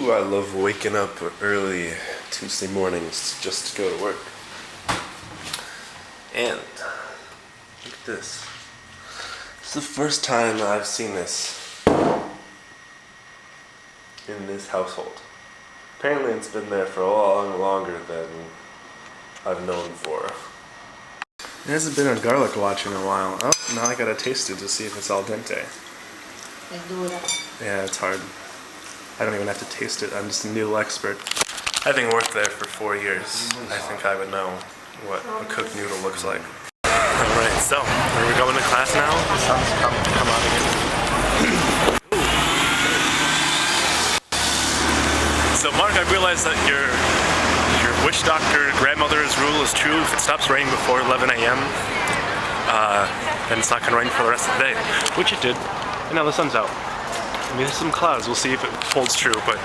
Ooh, I love waking up early Tuesday mornings just to go to work. And look at this. It's the first time I've seen this in this household. Apparently it's been there for a lot longer than I've known for. There hasn't been a garlic watch in a while. Oh, now I gotta taste it to see if it's al dente. Yeah, it's hard. I don't even have to taste it. I'm just a noodle expert. Having worked there for 4 years, I think I would know what a cooked noodle looks like. Alright, so, are we going to class now? The sun's come out again. So Mark, I realized that your witch doctor grandmother's rule is true. If it stops raining before 11 a.m., then it's not going to rain for the rest of the day. Which it did. And now the sun's out. I mean, there's some clouds. We'll see if it holds true, but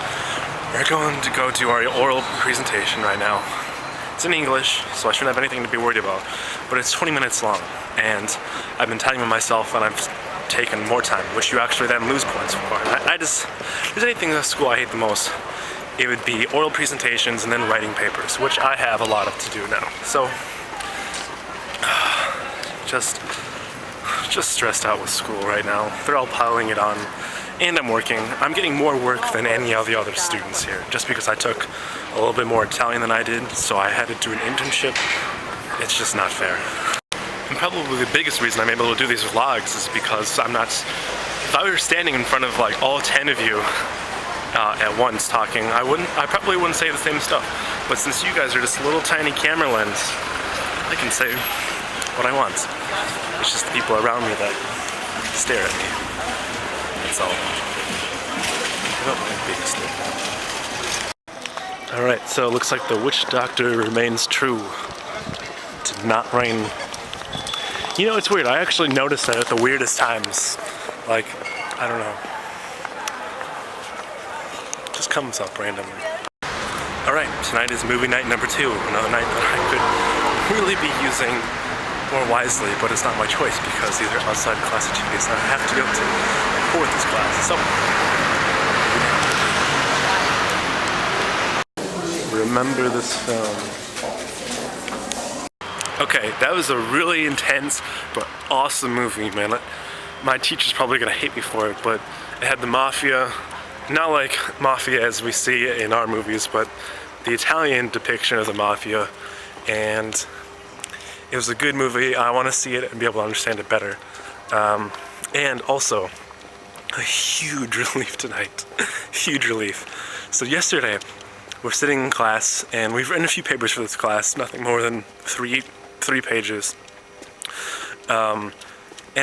we're going to go do our oral presentation right now. It's in English, so I shouldn't have anything to be worried about, but it's 20 minutes long, and I've been timing myself and I've taken more time, which you actually then lose points for. If there's anything in the school I hate the most, it would be oral presentations and then writing papers, which I have a lot of to do now. So, just stressed out with school right now. They're all piling it on, and I'm working. I'm getting more work than any of the other students here, just because I took a little bit more Italian than I did, so I had to do an internship. It's just not fair. And probably the biggest reason I'm able to do these vlogs is because I'm not, if I were standing in front of like all 10 of you at once talking, I probably wouldn't say the same stuff. But since you guys are just a little tiny camera lens, I can say what I want. It's just the people around me that stare at me. That's all. Alright, so it looks like the witch doctor remains true. It did not rain. You know, it's weird. I actually noticed that at the weirdest times. Like, I don't know. It just comes up randomly. Alright, tonight is movie night number 2. Another night that I could really be using more wisely, but it's not my choice because these are outside class activities and I have to go to this class. So, remember this film. Okay, that was a really intense but awesome movie, man. My teacher's probably gonna hate me for it, but it had the mafia, not like mafia as we see it in our movies, but the Italian depiction of the mafia, and it was a good movie. I want to see it and be able to understand it better. And also, a huge relief tonight. Huge relief. So yesterday, we're sitting in class, and we've written a few papers for this class, nothing more than three pages. And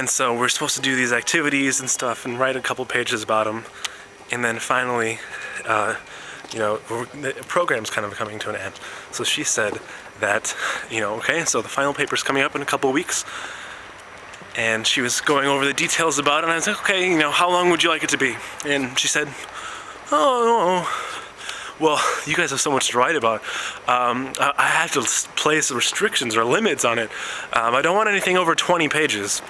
so we're supposed to do these activities and stuff and write a couple pages about them. And then finally, you know, the program's kind of coming to an end. So she said that, you know, okay, so the final paper's coming up in a couple of weeks. And she was going over the details about it, and I was like, okay, you know, how long would you like it to be? And she said, oh, well, you guys have so much to write about. I have to place restrictions or limits on it. I don't want anything over 20 pages.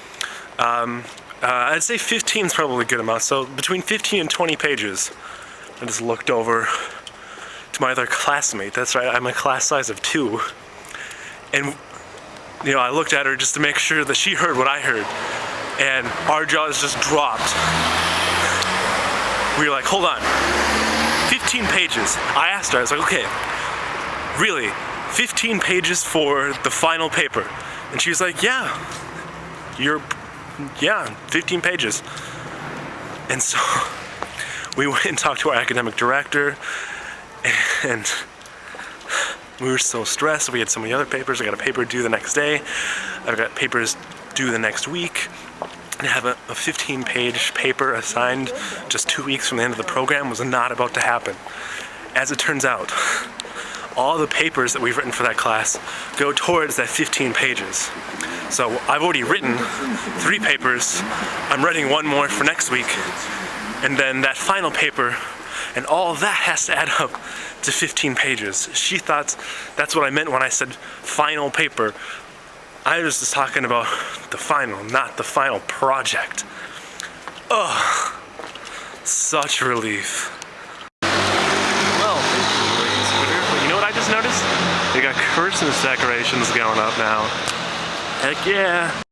I'd say 15 is probably a good amount, so between 15 and 20 pages. I just looked over to my other classmate. That's right, I'm a class size of 2. And, you know, I looked at her just to make sure that she heard what I heard. And our jaws just dropped. We were like, hold on. 15 pages. I asked her, I was like, okay, really? 15 pages for the final paper? And she was like, yeah, 15 pages. And so we went and talked to our academic director, and we were so stressed. We had so many other papers. I got a paper due the next day. I've got papers due the next week. And have a 15-page paper assigned just 2 weeks from the end of the program was not about to happen. As it turns out, all the papers that we've written for that class go towards that 15 pages. So I've already written 3 papers. I'm writing 1 more for next week. And then that final paper, and all of that has to add up to 15 pages. She thought that's what I meant when I said final paper. I was just talking about the final, not the final project. Ugh, such relief. Christmas decorations going up now. Heck yeah.